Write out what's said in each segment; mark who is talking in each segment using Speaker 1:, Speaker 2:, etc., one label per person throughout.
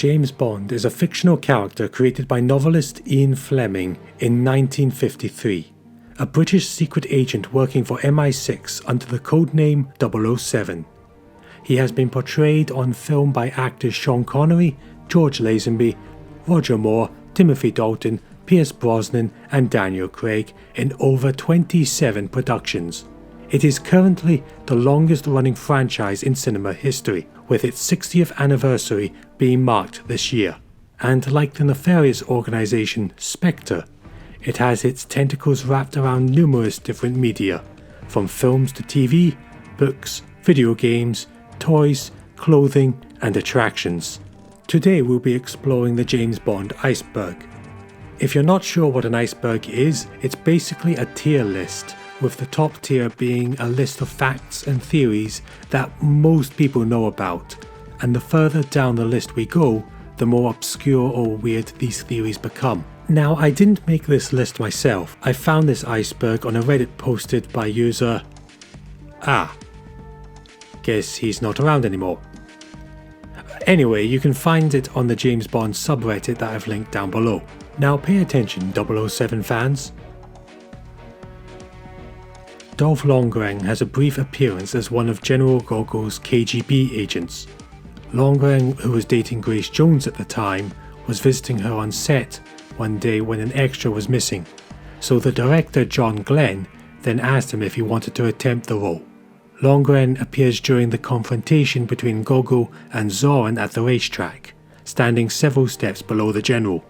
Speaker 1: James Bond is a fictional character created by novelist Ian Fleming in 1953, a British secret agent working for MI6 under the codename 007. He has been portrayed on film by actors Sean Connery, George Lazenby, Roger Moore, Timothy Dalton, Pierce Brosnan and Daniel Craig in over 27 productions. It is currently the longest running franchise in cinema history, with its 60th anniversary being marked this year. And like the nefarious organisation Spectre, it has its tentacles wrapped around numerous different media, from films to TV, books, video games, toys, clothing and attractions. Today we'll be exploring the James Bond Iceberg. If you're not sure what an iceberg is, it's basically a tier list, with the top tier being a list of facts and theories that most people know about, and the further down the list we go, the more obscure or weird these theories become. Now, I didn't make this list myself. I found this iceberg on a Reddit posted by user... guess he's not around anymore. Anyway, you can find it on the James Bond subreddit that I've linked down below. Now pay attention, 007 fans. Dolph Lundgren has a brief appearance as one of General Gogol's KGB agents. Lundgren, who was dating Grace Jones at the time, was visiting her on set one day when an extra was missing, so the director John Glenn then asked him if he wanted to attempt the role. Lundgren appears during the confrontation between Gogol and Zoran at the racetrack, standing several steps below the general.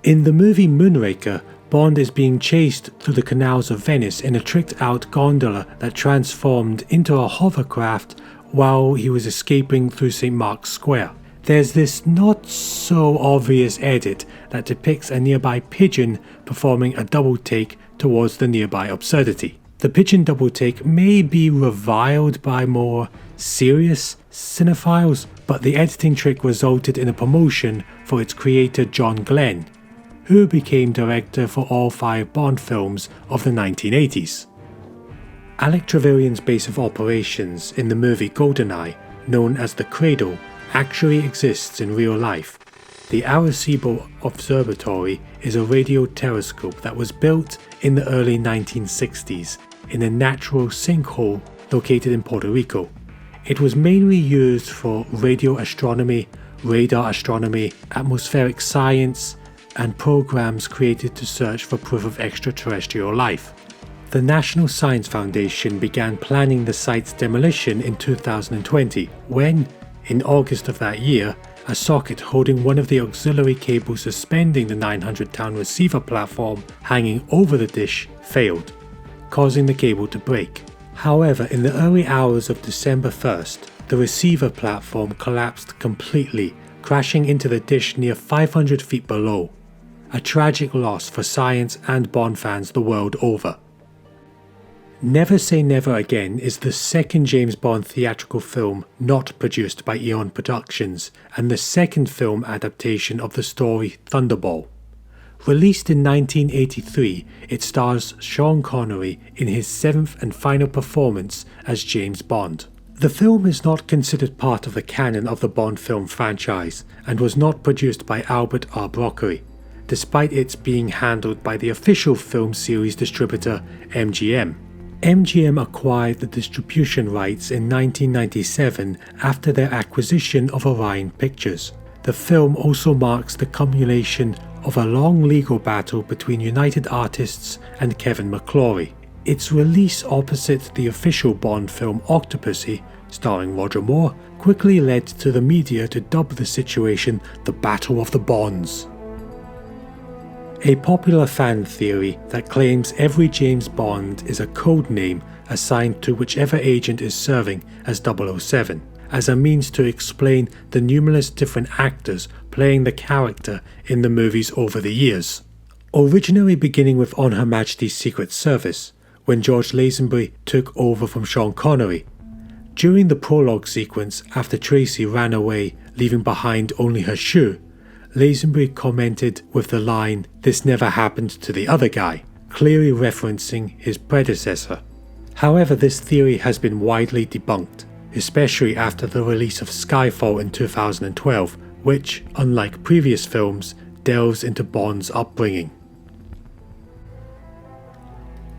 Speaker 1: In the movie Moonraker, Bond is being chased through the canals of Venice in a tricked-out gondola that transformed into a hovercraft while he was escaping through St. Mark's Square. There's this not-so-obvious edit that depicts a nearby pigeon performing a double-take towards the nearby absurdity. The pigeon double-take may be reviled by more serious cinephiles, but the editing trick resulted in a promotion for its creator John Glenn, who became director for all 5 Bond films of the 1980s. Alec Trevelyan's base of operations in the movie GoldenEye, known as the Cradle, actually exists in real life. The Arecibo Observatory is a radio telescope that was built in the early 1960s in a natural sinkhole located in Puerto Rico. It was mainly used for radio astronomy, radar astronomy, atmospheric science, and programs created to search for proof of extraterrestrial life. The National Science Foundation began planning the site's demolition in 2020 when, in August of that year, a socket holding one of the auxiliary cables suspending the 900-ton receiver platform hanging over the dish failed, causing the cable to break. However, in the early hours of December 1st, the receiver platform collapsed completely, crashing into the dish near 500 feet below. A tragic loss for science and Bond fans the world over. Never Say Never Again is the second James Bond theatrical film not produced by Eon Productions and the second film adaptation of the story Thunderball. Released in 1983, it stars Sean Connery in his 7th and final performance as James Bond. The film is not considered part of the canon of the Bond film franchise and was not produced by Albert R. Broccoli, despite its being handled by the official film series distributor MGM. MGM acquired the distribution rights in 1997 after their acquisition of Orion Pictures. The film also marks the culmination of a long legal battle between United Artists and Kevin McClory. Its release opposite the official Bond film Octopussy, starring Roger Moore, quickly led to the media to dub the situation the Battle of the Bonds. A popular fan theory that claims every James Bond is a code name assigned to whichever agent is serving as 007, as a means to explain the numerous different actors playing the character in the movies over the years. Originally beginning with On Her Majesty's Secret Service, when George Lazenby took over from Sean Connery. During the prologue sequence after Tracy ran away, leaving behind only her shoe, Lazenby commented with the line, "This never happened to the other guy," clearly referencing his predecessor. However, this theory has been widely debunked. especially after the release of Skyfall in 2012, which, unlike previous films, delves into Bond's upbringing.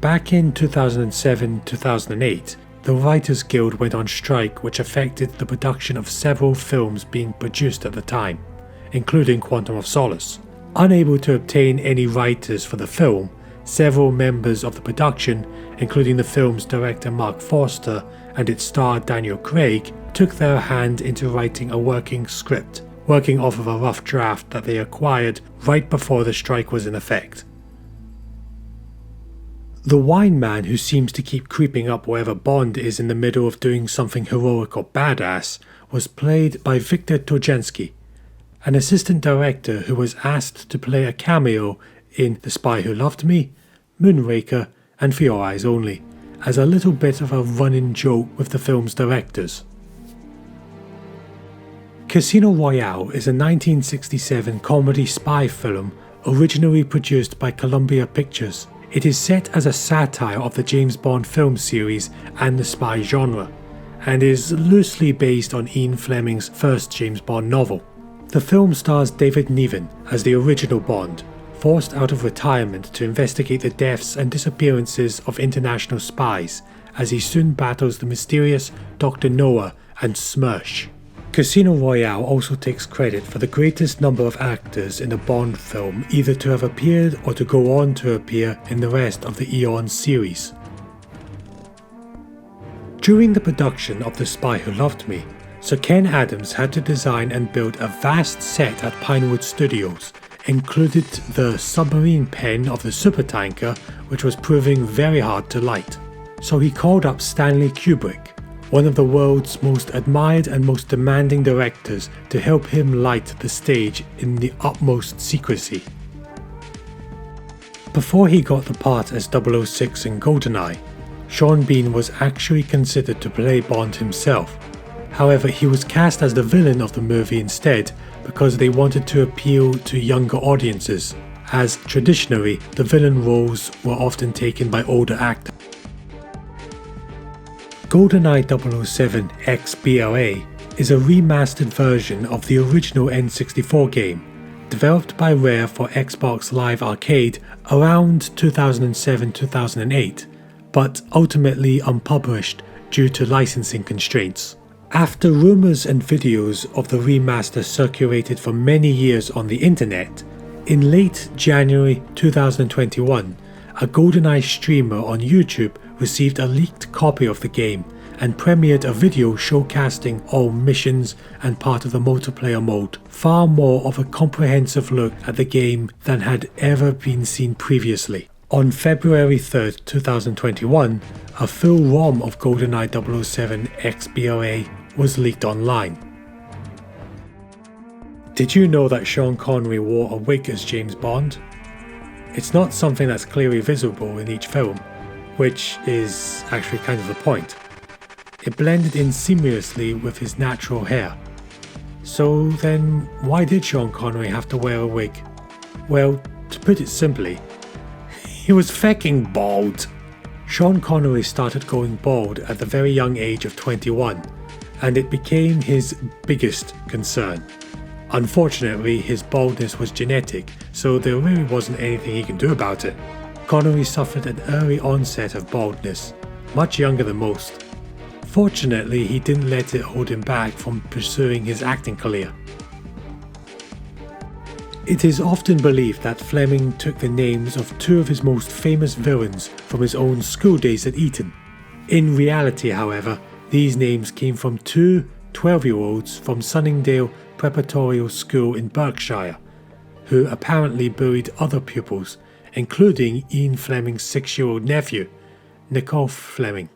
Speaker 1: Back in 2007-2008, the Writers Guild went on strike, which affected the production of several films being produced at the time, including Quantum of Solace. Unable to obtain any writers for the film, several members of the production, including the film's director Mark Forster and its star Daniel Craig, took their hand into writing a working script, working off of a rough draft that they acquired right before the strike was in effect. The wine man who seems to keep creeping up wherever Bond is in the middle of doing something heroic or badass was played by Victor Tojansky, an assistant director who was asked to play a cameo in The Spy Who Loved Me, Moonraker, and For Your Eyes Only, as a little bit of a run-in joke with the film's directors. Casino Royale is a 1967 comedy spy film originally produced by Columbia Pictures. It is set as a satire of the James Bond film series and the spy genre, and is loosely based on Ian Fleming's first James Bond novel. The film stars David Niven as the original Bond, forced out of retirement to investigate the deaths and disappearances of international spies, as he soon battles the mysterious Dr. Noah and Smersh. Casino Royale also takes credit for the greatest number of actors in a Bond film either to have appeared or to go on to appear in the rest of the Eon series. During the production of The Spy Who Loved Me, Sir Ken Adams had to design and build a vast set at Pinewood Studios, included the submarine pen of the supertanker, which was proving very hard to light. So he called up Stanley Kubrick, one of the world's most admired and most demanding directors, to help him light the stage in the utmost secrecy. Before he got the part as 006 in GoldenEye, Sean Bean was actually considered to play Bond himself. However, he was cast as the villain of the movie instead because they wanted to appeal to younger audiences, as traditionally the villain roles were often taken by older actors. GoldenEye 007 XBLA is a remastered version of the original N64 game, developed by Rare for Xbox Live Arcade around 2007-2008, but ultimately unpublished due to licensing constraints. After rumours and videos of the remaster circulated for many years on the internet, in late January 2021, a GoldenEye streamer on YouTube received a leaked copy of the game and premiered a video showcasing all missions and part of the multiplayer mode, far more of a comprehensive look at the game than had ever been seen previously. On February 3rd, 2021, a full ROM of GoldenEye 007 XBLA was leaked online. Did you know that Sean Connery wore a wig as James Bond? It's not something that's clearly visible in each film, which is actually kind of the point. It blended in seamlessly with his natural hair. So then, why did Sean Connery have to wear a wig? Well, to put it simply, he was fecking bald. Sean Connery started going bald at the very young age of 21, and it became his biggest concern. Unfortunately, his baldness was genetic, so there really wasn't anything he could do about it. Connery suffered an early onset of baldness, much younger than most. Fortunately, he didn't let it hold him back from pursuing his acting career. It is often believed that Fleming took the names of two of his most famous villains from his own school days at Eton. In reality, however, these names came from two 12-year-olds from Sunningdale Preparatory School in Berkshire, who apparently bullied other pupils, including Ian Fleming's 6-year-old nephew, Nicole Fleming.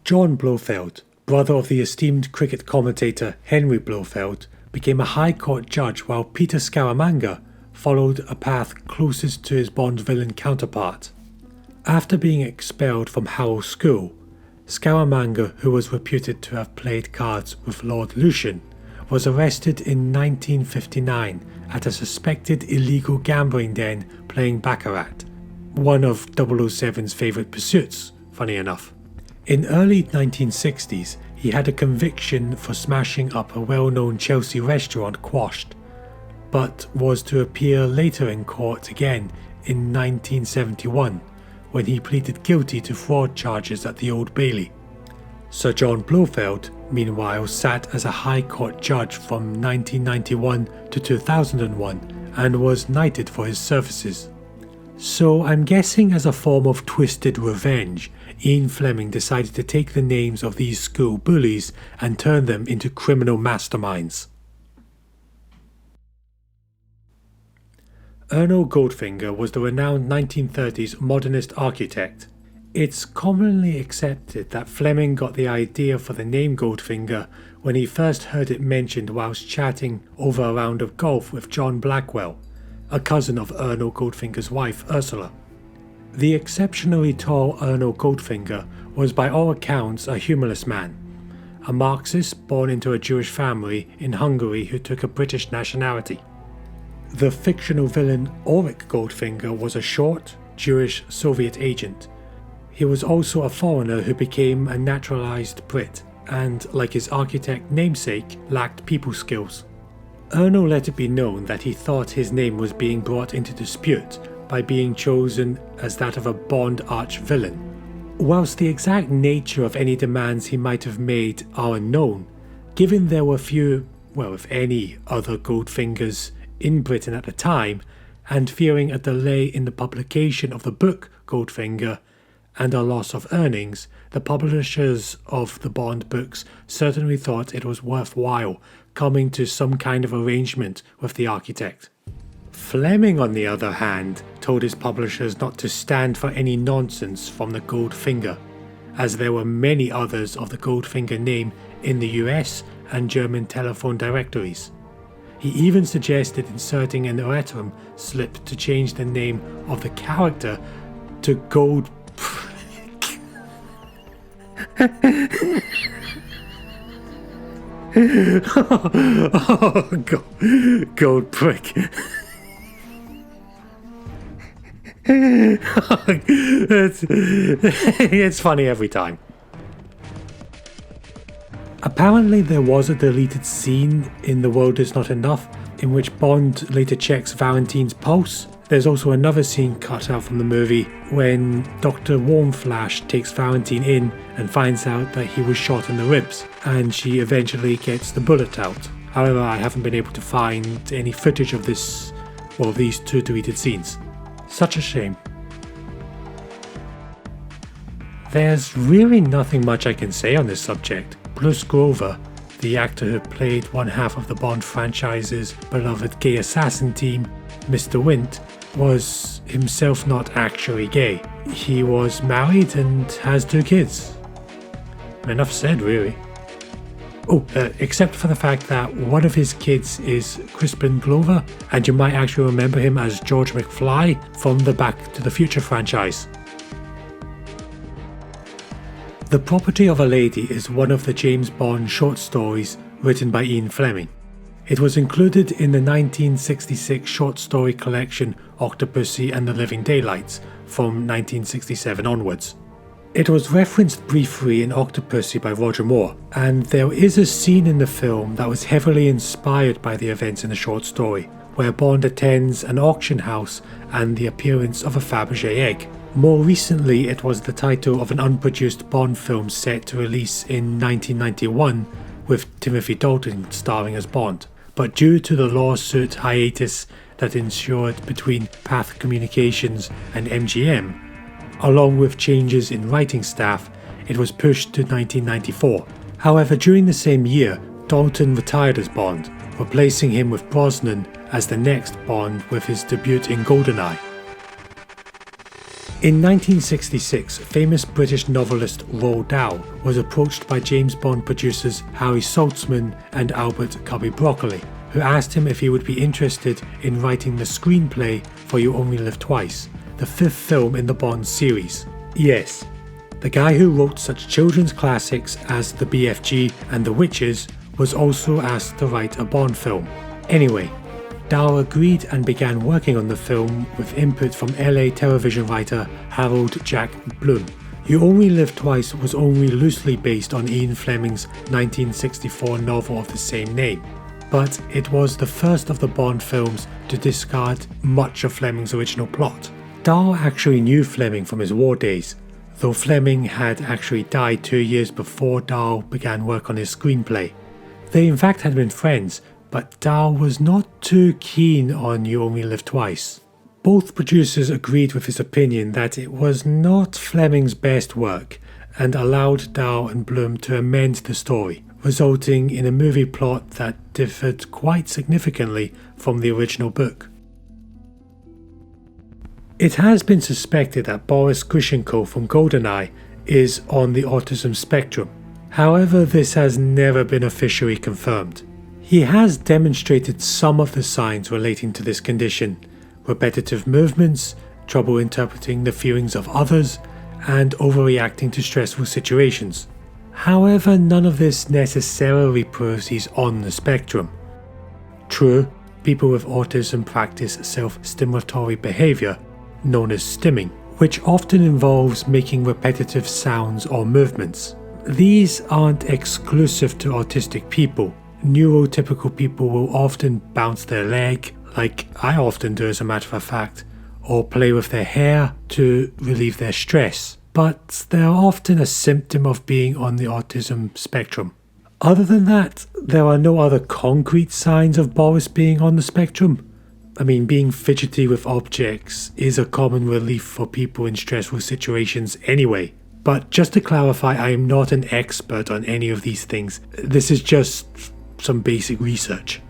Speaker 1: John Blofeld, brother of the esteemed cricket commentator Henry Blofeld, became a High Court judge, while Peter Scaramanga followed a path closest to his Bond villain counterpart. After being expelled from Harrow School, Scaramanga, who was reputed to have played cards with Lord Lucian, was arrested in 1959 at a suspected illegal gambling den playing baccarat, one of 007's favourite pursuits, funny enough. In early 1960s, he had a conviction for smashing up a well-known Chelsea restaurant quashed, but was to appear later in court again in 1971, when he pleaded guilty to fraud charges at the Old Bailey. Sir John Blofeld, meanwhile, sat as a High Court judge from 1991 to 2001 and was knighted for his services. So I'm guessing as a form of twisted revenge, Ian Fleming decided to take the names of these school bullies and turn them into criminal masterminds. Erno Goldfinger was the renowned 1930s modernist architect. It's commonly accepted that Fleming got the idea for the name Goldfinger when he first heard it mentioned whilst chatting over a round of golf with John Blackwell, a cousin of Erno Goldfinger's wife Ursula. The exceptionally tall Erno Goldfinger was by all accounts a humorless man, a Marxist born into a Jewish family in Hungary who took a British nationality. The fictional villain Auric Goldfinger was a short, Jewish Soviet agent. He was also a foreigner who became a naturalized Brit and, like his architect namesake, lacked people skills. Erno let it be known that he thought his name was being brought into dispute by being chosen as that of a Bond arch-villain. Whilst the exact nature of any demands he might have made are unknown, given there were few, well, if any, other Goldfingers in Britain at the time, and fearing a delay in the publication of the book Goldfinger and a loss of earnings, the publishers of the Bond books certainly thought it was worthwhile coming to some kind of arrangement with the architect. Fleming, on the other hand, told his publishers not to stand for any nonsense from the Goldfinger, as there were many others of the Goldfinger name in the US and German telephone directories. He even suggested inserting an erratum slip to change the name of the character to Gold... Gold prick. It's funny every time. Apparently there was a deleted scene in The World Is Not Enough in which Bond later checks Valentine's pulse. There's also another scene cut out from the movie when Dr. Warmflash takes Valentine in and finds out that he was shot in the ribs, and she eventually gets the bullet out. However, I haven't been able to find any footage of these two deleted scenes. Such a shame. There's really nothing much I can say on this subject. Bruce Grover, the actor who played one half of the Bond franchise's beloved gay assassin team, Mr. Wint, was himself not actually gay. He was married and has 2 kids. Enough said, really. Except for the fact that one of his kids is Crispin Glover, and you might actually remember him as George McFly from the Back to the Future franchise. The Property of a Lady is one of the James Bond short stories written by Ian Fleming. It was included in the 1966 short story collection Octopussy and the Living Daylights from 1967 onwards. It was referenced briefly in Octopussy by Roger Moore, and there is a scene in the film that was heavily inspired by the events in the short story, where Bond attends an auction house and the appearance of a Fabergé egg. More recently, it was the title of an unproduced Bond film set to release in 1991 with Timothy Dalton starring as Bond. But due to the lawsuit hiatus that ensued between Path Communications and MGM, along with changes in writing staff, it was pushed to 1994. However, during the same year, Dalton retired as Bond, replacing him with Brosnan as the next Bond with his debut in GoldenEye. In 1966, famous British novelist Roald Dahl was approached by James Bond producers Harry Saltzman and Albert Cubby Broccoli, who asked him if he would be interested in writing the screenplay for You Only Live Twice, the 5th film in the Bond series. Yes, the guy who wrote such children's classics as The BFG and The Witches was also asked to write a Bond film. Anyway, Dahl agreed and began working on the film with input from LA television writer Harold Jack Bloom, You Only Live Twice was only loosely based on Ian Fleming's 1964 novel of the same name, but it was the first of the Bond films to discard much of Fleming's original plot. Dahl actually knew Fleming from his war days, though Fleming had actually died 2 years before Dahl began work on his screenplay. They in fact had been friends, but Dahl was not too keen on You Only Live Twice. Both producers agreed with his opinion that it was not Fleming's best work and allowed Dahl and Bloom to amend the story, resulting in a movie plot that differed quite significantly from the original book. It has been suspected that Boris Grishenko from GoldenEye is on the autism spectrum. However, this has never been officially confirmed. He has demonstrated some of the signs relating to this condition: repetitive movements, trouble interpreting the feelings of others, and overreacting to stressful situations. However, none of this necessarily proves he's on the spectrum. True, people with autism practice self-stimulatory behavior, known as stimming, which often involves making repetitive sounds or movements. These aren't exclusive to autistic people. Neurotypical people will often bounce their leg, like I often do as a matter of fact, or play with their hair to relieve their stress, but they're often a symptom of being on the autism spectrum. Other than that, there are no other concrete signs of Boris being on the spectrum. I mean, being fidgety with objects is a common relief for people in stressful situations anyway. But just to clarify, I am not an expert on any of these things. This is just some basic research.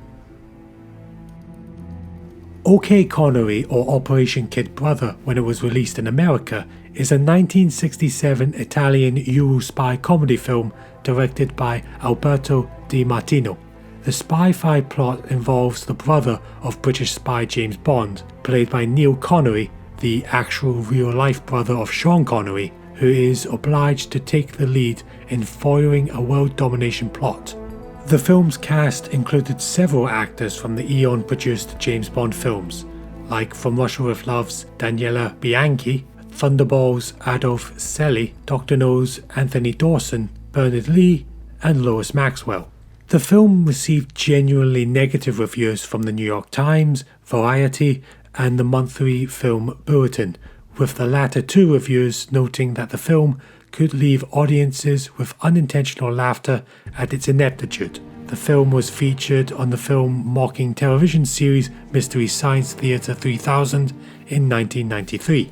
Speaker 1: OK Connery, or Operation Kid Brother, when it was released in America, is a 1967 Italian Euro spy comedy film directed by Alberto Di Martino. The spy-fi plot involves the brother of British spy James Bond, played by Neil Connery, the actual real-life brother of Sean Connery, who is obliged to take the lead in foiling a world domination plot. The film's cast included several actors from the Eon-produced James Bond films, like From Russia with Love's Daniela Bianchi, Thunderball's Adolph Selly, Dr. No's Anthony Dawson, Bernard Lee, and Lois Maxwell. The film received genuinely negative reviews from the New York Times, Variety, and the monthly Film Bulletin, with the latter two reviews noting that the film could leave audiences with unintentional laughter at its ineptitude. The film was featured on the film mocking television series Mystery Science Theater 3000 in 1993.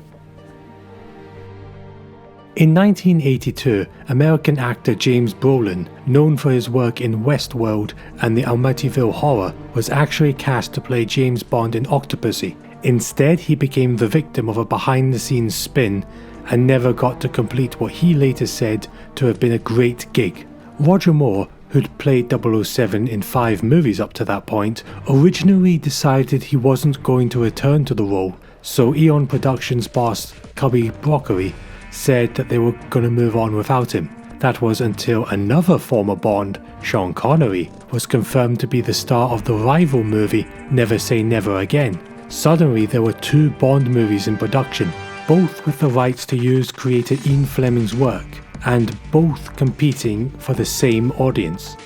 Speaker 1: In 1982, American actor James Brolin, known for his work in Westworld and the Amityville Horror, was actually cast to play James Bond in Octopussy. Instead, he became the victim of a behind-the-scenes spin and never got to complete what he later said to have been a great gig. Roger Moore, who'd played 007 in 5 movies up to that point, originally decided he wasn't going to return to the role, so Eon Productions boss Cubby Broccoli said that they were going to move on without him. That was until another former Bond, Sean Connery, was confirmed to be the star of the rival movie Never Say Never Again. Suddenly there were 2 Bond movies in production, both with the rights to use creator Ian Fleming's work, and both competing for the same audience.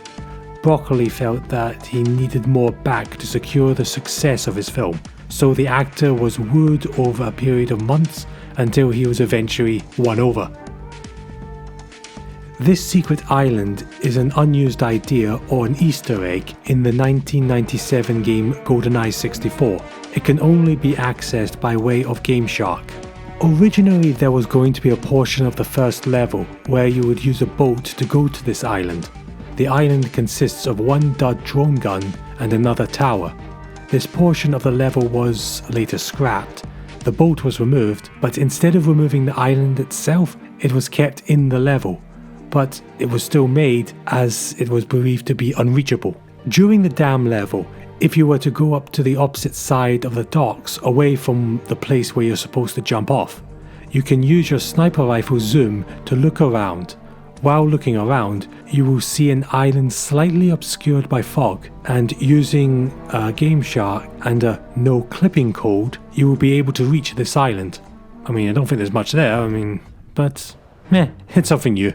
Speaker 1: Broccoli felt that he needed more back to secure the success of his film, so the actor was wooed over a period of months until he was eventually won over. This secret island is an unused idea or an Easter egg in the 1997 game GoldenEye 64. It can only be accessed by way of Game Shark. Originally there was going to be a portion of the first level where you would use a boat to go to this island. The island consists of one dud drone gun and another tower. This portion of the level was later scrapped. The boat was removed, but instead of removing the island itself, it was kept in the level. But it was still made as it was believed to be unreachable. During the dam level, if you were to go up to the opposite side of the docks away from the place where you're supposed to jump off, you can use your sniper rifle zoom to look around. While looking around, you will see an island slightly obscured by fog, and using a Game Shark and a no clipping code, you will be able to reach this island. I mean, I don't think there's much there, but It's something new.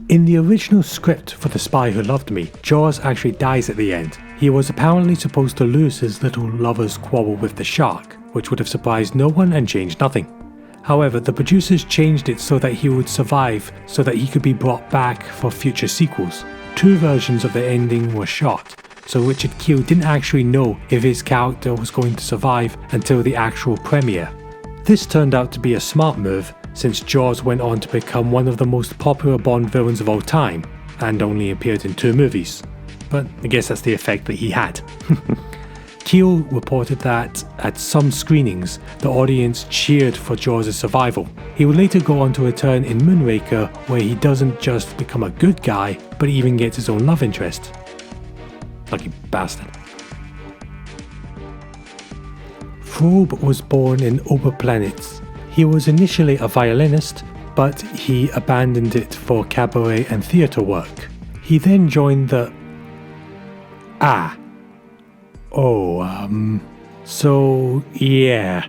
Speaker 1: In the original script for The Spy Who Loved Me, Jaws actually dies at the end. He was apparently supposed to lose his little lover's quarrel with the shark, which would have surprised no one and changed nothing. However, the producers changed it so that he would survive so that he could be brought back for future sequels. 2 versions of the ending were shot, so Richard Keel didn't actually know if his character was going to survive until the actual premiere. This turned out to be a smart move, since Jaws went on to become one of the most popular Bond villains of all time, and only appeared in 2 movies. But I guess that's the effect that he had. Keel reported that at some screenings, the audience cheered for Jaws' survival. He would later go on to return in Moonraker, where he doesn't just become a good guy, but even gets his own love interest. Lucky bastard. Frobe was born in Oberplanitz. He was initially a violinist, but he abandoned it for cabaret and theatre work. He then joined the... So, yeah.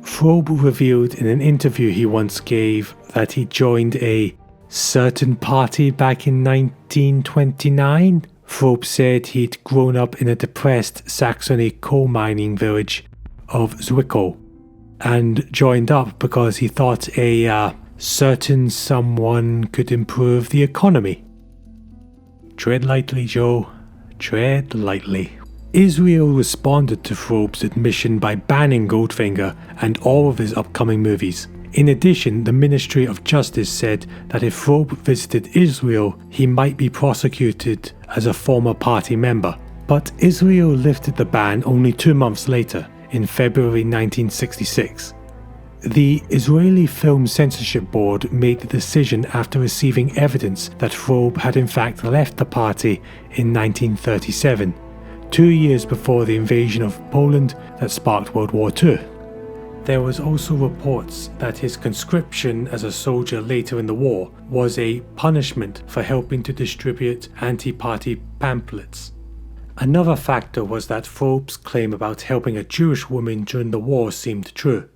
Speaker 1: Frobe revealed in an interview he once gave that he joined a certain party back in 1929. Frobe said he'd grown up in a depressed Saxony coal mining village of Zwickau and joined up because he thought a certain someone could improve the economy. Tread lightly, Joe. Tread lightly. Israel responded to Frobe's admission by banning Goldfinger and all of his upcoming movies. In addition, the Ministry of Justice said that if Frobe visited Israel, he might be prosecuted as a former party member. But Israel lifted the ban only 2 months later, in February 1966. The Israeli Film Censorship Board made the decision after receiving evidence that Frobe had in fact left the party in 1937. 2 years before the invasion of Poland that sparked World War II. There was also reports that his conscription as a soldier later in the war was a punishment for helping to distribute anti-party pamphlets. Another factor was that Frobe's claim about helping a Jewish woman during the war seemed true.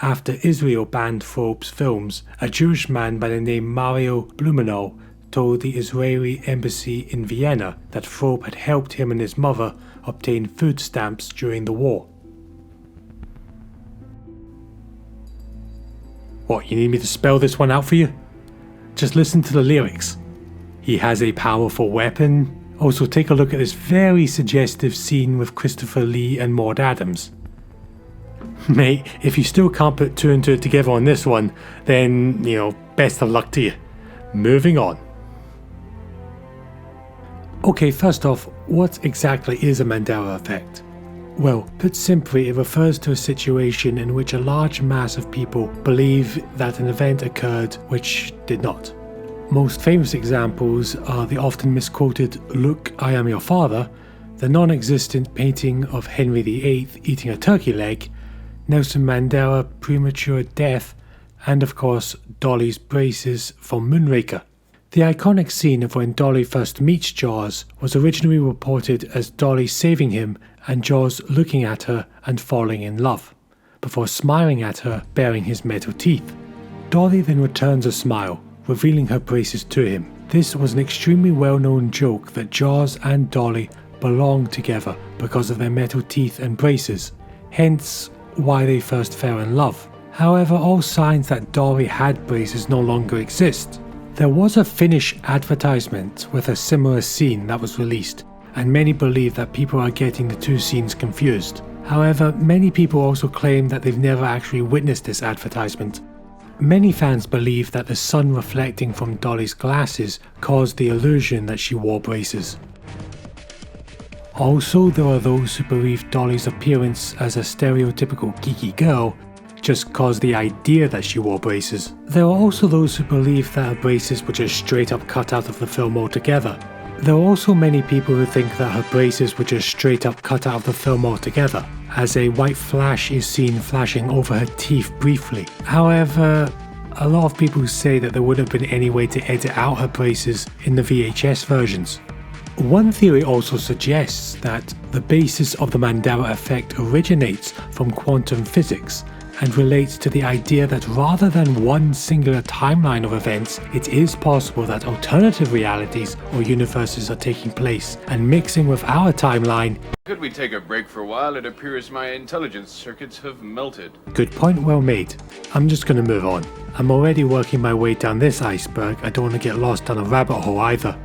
Speaker 1: After Israel banned Frobe's films, a Jewish man by the name Mario Blumenau told the Israeli embassy in Vienna that Frobe had helped him and his mother obtain food stamps during the war. What, you need me to spell this one out for you? Just listen to the lyrics. He has a powerful weapon. Also take a look at this very suggestive scene with Christopher Lee and Maud Adams. Mate, if you still can't put 2 and 2 together on this one, then, best of luck to you. Moving on. Okay, first off, what exactly is a Mandela Effect? Well, put simply, it refers to a situation in which a large mass of people believe that an event occurred which did not. Most famous examples are the often misquoted "Look, I am your father," the non-existent painting of Henry VIII eating a turkey leg, Nelson Mandela premature death, and of course Dolly's braces from Moonraker. The iconic scene of when Dolly first meets Jaws was originally reported as Dolly saving him and Jaws looking at her and falling in love, before smiling at her baring his metal teeth. Dolly then returns a smile, revealing her braces to him. This was an extremely well-known joke that Jaws and Dolly belong together because of their metal teeth and braces, hence why they first fell in love. However, all signs that Dolly had braces no longer exist. There was a Finnish advertisement with a similar scene that was released, and many believe that people are getting the 2 scenes confused. However, many people also claim that they've never actually witnessed this advertisement. Many fans believe that the sun reflecting from Dolly's glasses caused the illusion that she wore braces. Also, there are those who believe Dolly's appearance as a stereotypical geeky girl just caused the idea that she wore braces. There are also those who believe that her braces were just straight up cut out of the film altogether. There are also many people who think that her braces were just straight up cut out of the film altogether, as a white flash is seen flashing over her teeth briefly. However, a lot of people say that there wouldn't have been any way to edit out her braces in the VHS versions. One theory also suggests that the basis of the Mandela Effect originates from quantum physics, and relates to the idea that rather than one singular timeline of events, it is possible that alternative realities or universes are taking place and mixing with our timeline.
Speaker 2: Could we take a break for a while? It appears my intelligence circuits have melted.
Speaker 1: Good point, well made. I'm just gonna move on. I'm already working my way down this iceberg. I don't want to get lost down a rabbit hole either.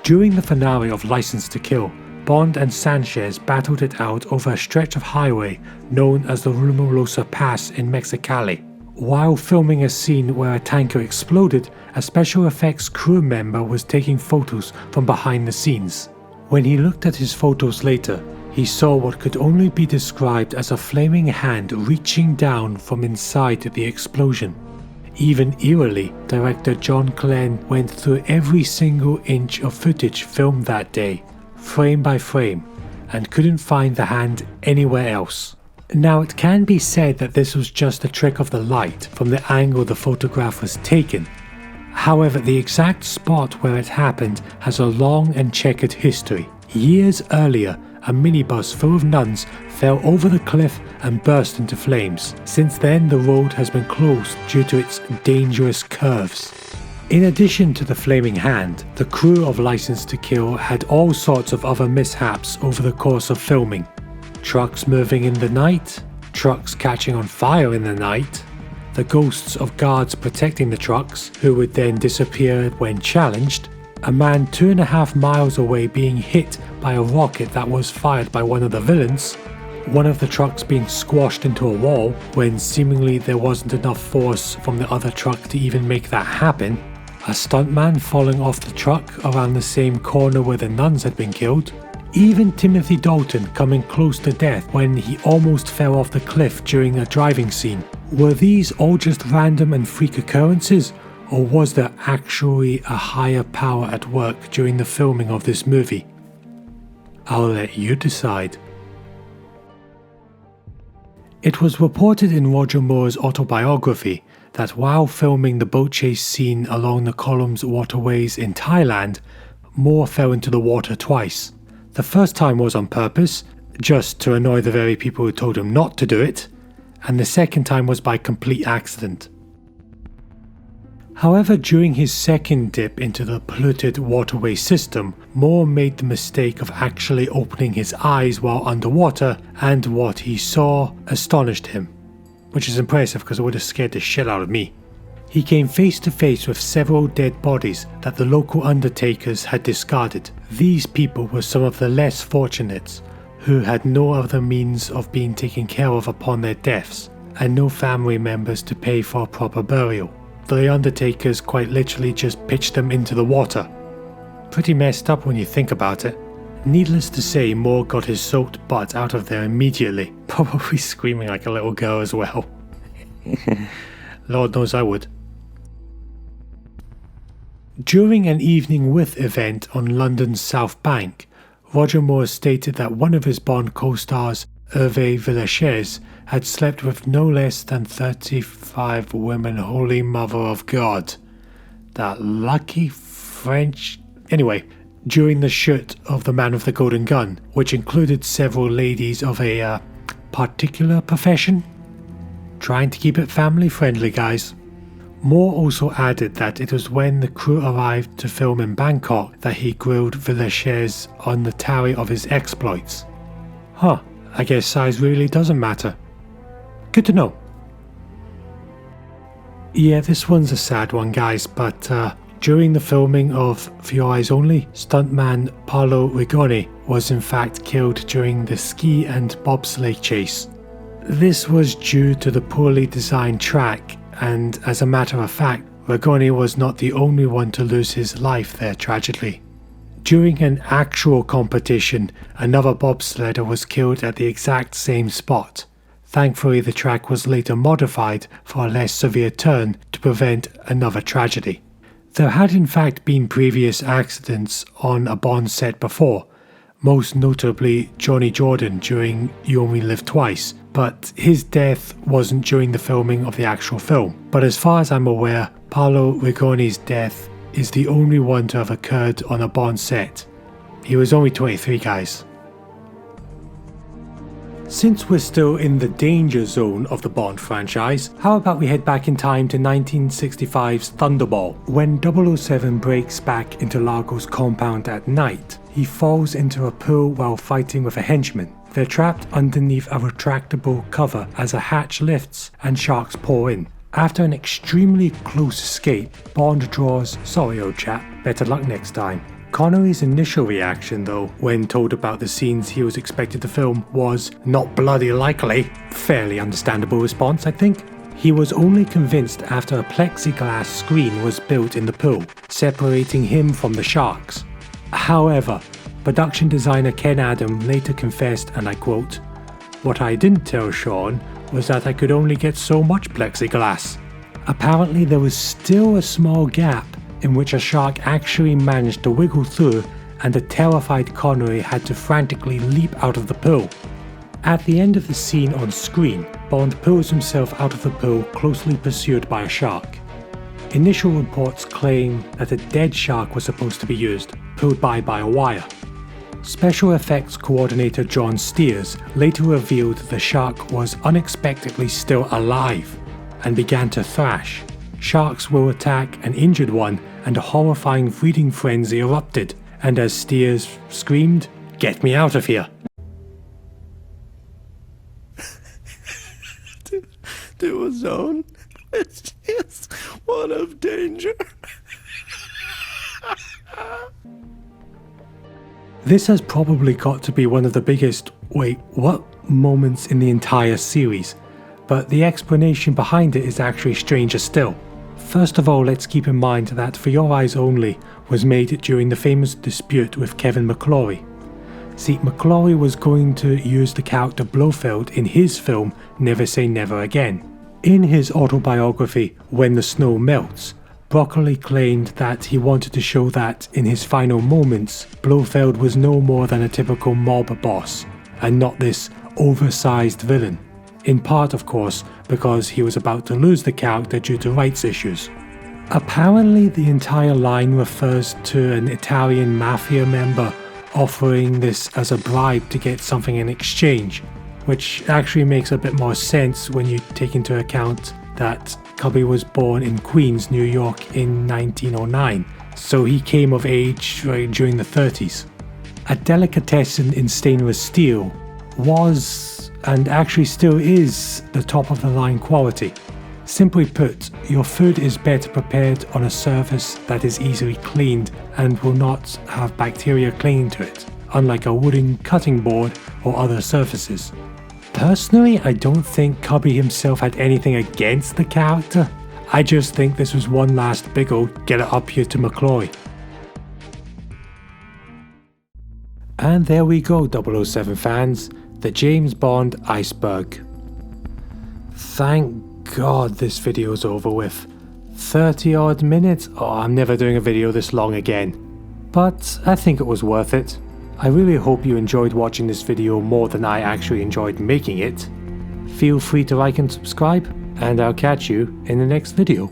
Speaker 1: During the finale of License to Kill, Bond and Sanchez battled it out over a stretch of highway known as the Rumorosa Pass in Mexicali. While filming a scene where a tanker exploded, a special effects crew member was taking photos from behind the scenes. When he looked at his photos later, he saw what could only be described as a flaming hand reaching down from inside the explosion. Even eerily, director John Glenn went through every single inch of footage filmed that day, frame by frame, and couldn't find the hand anywhere else. Now, it can be said that this was just a trick of the light from the angle the photograph was taken. However, the exact spot where it happened has a long and checkered history. Years earlier, a minibus full of nuns fell over the cliff and burst into flames. Since then, the road has been closed due to its dangerous curves. In addition to the flaming hand, the crew of License to Kill had all sorts of other mishaps over the course of filming. Trucks moving in the night, trucks catching on fire in the night, the ghosts of guards protecting the trucks, who would then disappear when challenged, a man 2.5 miles away being hit by a rocket that was fired by one of the villains, one of the trucks being squashed into a wall when seemingly there wasn't enough force from the other truck to even make that happen, a stuntman falling off the truck around the same corner where the nuns had been killed, even Timothy Dalton coming close to death when he almost fell off the cliff during a driving scene. Were these all just random and freak occurrences, or was there actually a higher power at work during the filming of this movie? I'll let you decide. It was reported in Roger Moore's autobiography that while filming the boat chase scene along the Columns waterways in Thailand, Moore fell into the water twice. The first time was on purpose, just to annoy the very people who told him not to do it, and the second time was by complete accident. However, during his second dip into the polluted waterway system, Moore made the mistake of actually opening his eyes while underwater, and what he saw astonished him, which is impressive because it would have scared the shit out of me. He came face to face with several dead bodies that the local undertakers had discarded. These people were some of the less fortunate, who had no other means of being taken care of upon their deaths, and no family members to pay for a proper burial. The undertakers quite literally just pitched them into the water. Pretty messed up when you think about it. Needless to say, Moore got his soaked butt out of there immediately, probably screaming like a little girl as well. Lord knows I would. During an Evening With event on London's South Bank, Roger Moore stated that one of his Bond co-stars, Hervé Villechaize, had slept with no less than 35 women. Holy Mother of God. That lucky French... Anyway, during the shoot of The Man with the Golden Gun, which included several ladies of a particular profession. Trying to keep it family friendly, guys. Moore also added that it was when the crew arrived to film in Bangkok that he grilled Villechaize on the tally of his exploits. Huh, I guess size really doesn't matter. Good to know. Yeah, this one's a sad one, guys, but during the filming of For Your Eyes Only, stuntman Paolo Rigoni was in fact killed during the ski and bobsleigh chase. This was due to the poorly designed track, and as a matter of fact, Rigoni was not the only one to lose his life there tragically. During an actual competition, another bobsledder was killed at the exact same spot. Thankfully, the track was later modified for a less severe turn to prevent another tragedy. There had in fact been previous accidents on a Bond set before, most notably Johnny Jordan during You Only Live Twice, but his death wasn't during the filming of the actual film. But as far as I'm aware, Paolo Rigoni's death is the only one to have occurred on a Bond set. He was only 23, guys. Since we're still in the danger zone of the Bond franchise, how about we head back in time to 1965's Thunderball. When 007 breaks back into Largo's compound at night, he falls into a pool while fighting with a henchman. They're trapped underneath a retractable cover as a hatch lifts and sharks pour in. After an extremely close escape, Bond draws, "Sorry old chap, better luck next time." Connery's initial reaction though, when told about the scenes he was expected to film, was "not bloody likely." Fairly understandable response, I think. He was only convinced after a plexiglass screen was built in the pool, separating him from the sharks. However, production designer Ken Adam later confessed, and I quote, "What I didn't tell Sean was that I could only get so much plexiglass." Apparently there was still a small gap in which a shark actually managed to wiggle through, and the terrified Connery had to frantically leap out of the pool. At the end of the scene on screen, Bond pulls himself out of the pool, closely pursued by a shark. Initial reports claim that a dead shark was supposed to be used, pulled by a wire. Special effects coordinator John Steers later revealed the shark was unexpectedly still alive and began to thrash. Sharks will attack an injured one, and a horrifying feeding frenzy erupted, and as Steers screamed, "Get me out of here!"
Speaker 3: To a zone which is one of danger.
Speaker 1: This has probably got to be one of the biggest "wait, what?" moments in the entire series, but the explanation behind it is actually stranger still. First of all, let's keep in mind that For Your Eyes Only was made during the famous dispute with Kevin McClory. See, McClory was going to use the character Blofeld in his film Never Say Never Again. In his autobiography, When the Snow Melts, Broccoli claimed that he wanted to show that, in his final moments, Blofeld was no more than a typical mob boss, and not this oversized villain. In part, of course, because he was about to lose the character due to rights issues. Apparently, the entire line refers to an Italian mafia member offering this as a bribe to get something in exchange, which actually makes a bit more sense when you take into account that Cubby was born in Queens, New York in 1909, so he came of age during the 30s. A delicatessen in stainless steel was, and actually still is, the top of the line quality. Simply put, your food is better prepared on a surface that is easily cleaned and will not have bacteria clinging to it, unlike a wooden cutting board or other surfaces. Personally, I don't think Cubby himself had anything against the character. I just think this was one last big old get it up here to McClory. And there we go, 007 fans, the James Bond Iceberg. Thank God this video's over with. 30 odd minutes? Oh, I'm never doing a video this long again. But I think it was worth it. I really hope you enjoyed watching this video more than I actually enjoyed making it. Feel free to like and subscribe, and I'll catch you in the next video.